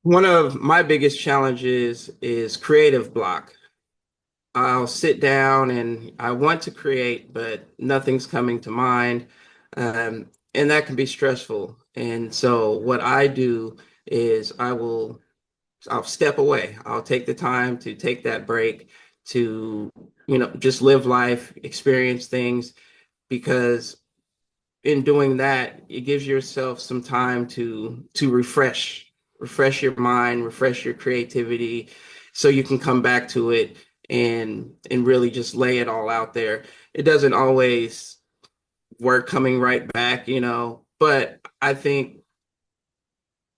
One of my biggest challenges is creative block. I'll sit down and I want to create, but nothing's coming to mind. And that can be stressful. And so what I do is I'll step away. I'll take the time to take that break to, just live life, experience things, because in doing that, it gives yourself some time to refresh your mind, refresh your creativity, so you can come back to it and really just lay it all out there. It doesn't always work coming right back, but I think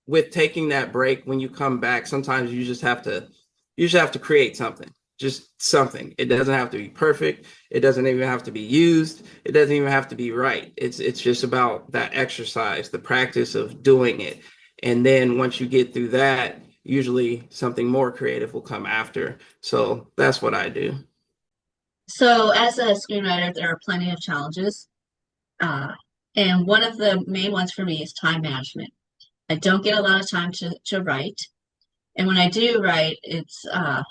with taking that break when you come back, sometimes you just have to create something. Just something. It doesn't have to be perfect. It doesn't even have to be used. It doesn't even have to be right. It's just about that exercise, the practice of doing it. And then once you get through that, usually something more creative will come after. So that's what I do. So, as a screenwriter, there are plenty of challenges. Uh, and one of the main ones for me is time management. I don't get a lot of time to write. And when I do write, I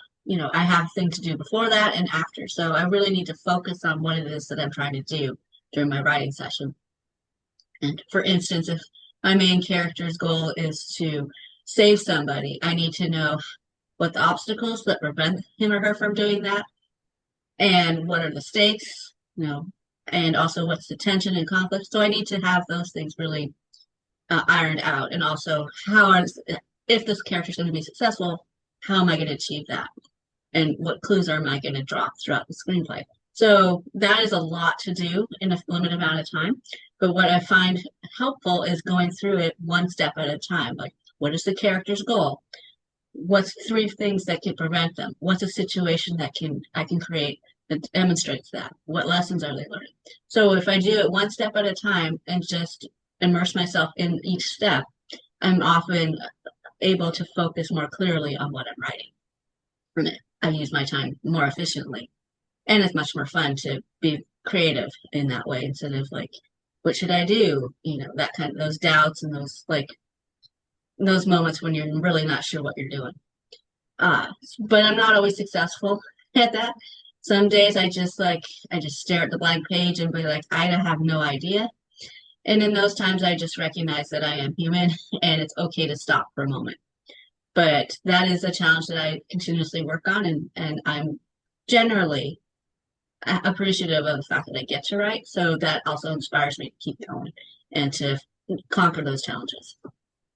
have things to do before that and after. So I really need to focus on what it is that I'm trying to do during my writing session. And for instance, if my main character's goal is to save somebody, I need to know what the obstacles that prevent him or her from doing that and what are the stakes, and also what's the tension and conflict. So I need to have those things really ironed out, and also if this character is going to be successful, how am I going to achieve that, and what clues am I going to drop throughout the screenplay. So that is a lot to do in a limited amount of time. But what I find helpful is going through it one step at a time. Like, what is the character's goal? What's three things that can prevent them? What's a situation that can I can create that demonstrates that? What lessons are they learning? So if I do it one step at a time and just immerse myself in each step, I'm often able to focus more clearly on what I'm writing. From it, I use my time more efficiently, and it's much more fun to be creative in that way instead of like, what should I do? That kind of those doubts and those moments when you're really not sure what you're doing. Uh, but I'm not always successful at that. Some days I just stare at the blank page and be like, I have no idea. And in those times, I just recognize that I am human and it's okay to stop for a moment. But that is a challenge that I continuously work on, and I'm generally appreciative of the fact that I get to write. So that also inspires me to keep going and to conquer those challenges.